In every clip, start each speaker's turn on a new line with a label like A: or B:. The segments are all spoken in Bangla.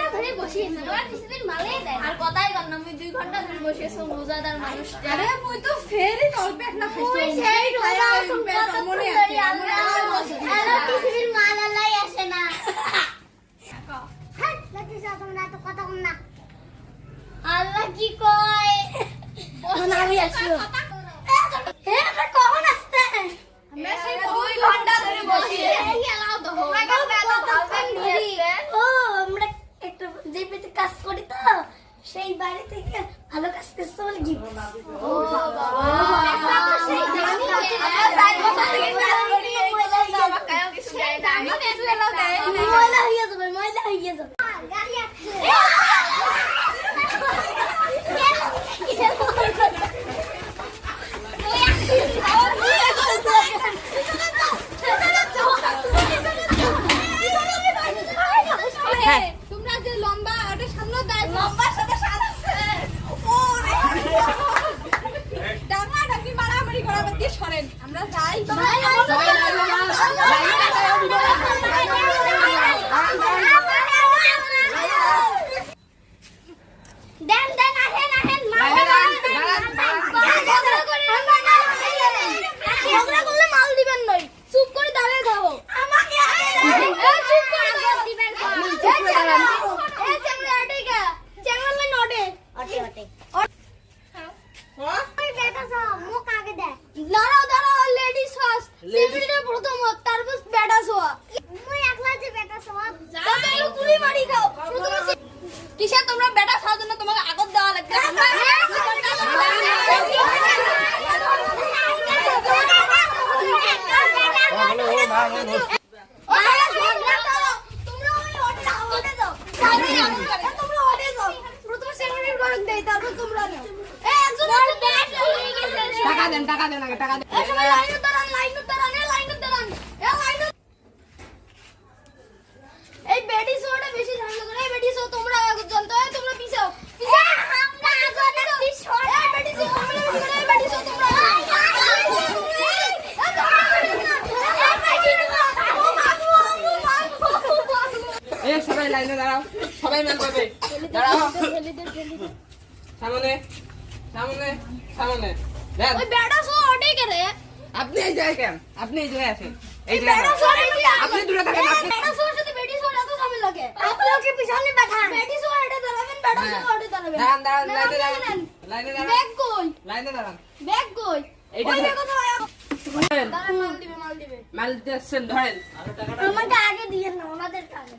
A: ঘন্টা ধরে বসিয়েছি ওরা কিছুদিন মালেই দেয় আর কথাই কর না আমি 2 ঘন্টা ধরে বসিয়েছি রোজাদার মানুষ
B: আরে মুই তো ফেরি নলবেক না খাইছো
A: ওই সেই রোজা মনে আছে আল্লাহ কিছুদিন মাল আল্লাহ আসে না হ্যাঁ লাগি যা তোমরা তো কথা কম না আল্লাহ কি কয় না আমি আসিও হে আমরা কখন আসতে
B: আমরা সেই 2 ঘন্টা ধরে বসিয়ে
A: এলাও তো তোমরা কেন হাজবেন্ড নিয়েছে ও আমরা একটু জিপিতে কাজ করি তো সেই বাড়ি থেকে ভালো কাজ করতে বলে গিফট ও বাবা একটা তো সেই জানি আমরা সাইড কথা থেকে কাজ করি ময়লা বাবা কায়ও কিছু দেয় না আমি নেছলাও দেয় ময়লা হইয়া যাবে গাড়ি আসছে
B: তোমরা যে লম্বা ওটা সামনে দাঁড় লম্বার সাথে সাজাচ্ছে ওরে ডাঙা ডাকি মারামারি করার মধ্যে সরেন আমরা যাই
A: দেন দেন আহেন ঝগড়া করলে মাল দিবেন নই চুপ করে দাঁড়িয়ে খাবো আমাকে চুপ করে দিবেন এই চ্যাংড়া আটেগা চ্যাংড়া লাই নটে আটে ওই বেটা সব মুখ আগে দে দাঁড়াও লেডিস ফার্স্ট সেমিটা প্রথম তারপর বেটা সোয়া মুই একলা যে বেটা সোয়া তাহলে তুমি মারি খাও প্রথমে
B: কিসে তোমরা বেটা খাওয়ার জন্য তোমাকে আগত দেওয়া লাগবে টাকা দেন আগে টাকা দেন
A: এই বেডি সোটা বেশি ঝামেলা করে এই বেডি সো তোমরা আগে জানতো তোমরা পিছাও
C: সবাই লাইনে দাঁড়াও সবাই ম্যান পাবে দাঁড়াও সামনে সামনে সামনে দেন
A: ওই বেডা সো ওঠে করে
C: আপনি এই জায়গায় কেন আপনি এই জায়গায় আছেন এই
A: বেডা
C: জায়গায়
A: সো
C: আপনি দূরে থাকেন আপনি
A: বেডা সো সাথে বেডি সো এত ঝামেলা লাগে আপনি ওকে পিছনে পাঠান বেডি সো ওঠে দাঁড়াবেন বেডা সো ওঠে দাঁড়াবেন
C: দাঁড়ান লাইনে দাঁড়ান লাইনে দাঁড়ান
A: ব্যাগ কই
C: লাইনে দাঁড়ান
A: ব্যাগ কই
C: এইটা
A: ওই
C: ধরেন।
A: দেখো তো দাঁড়ান মাল দিবে
C: মাল দিচ্ছেন ধরেন
A: আমাকে আগে দিয়ে না ওনাদের আগে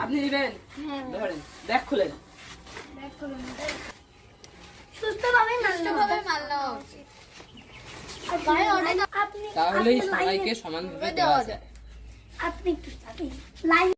C: আপনি নেবেন
A: হ্যাঁ
C: ধরেন ব্যাগ খুলেন
A: ব্যাগ খুলে সুস্থভাবে মারলো আর ভাই অনেক আপনি
C: তাহলেই
A: আপনি লাইনে-
C: সবাইকে সমানভাবে দেওয়া যায়
A: আপনি একটু লাইন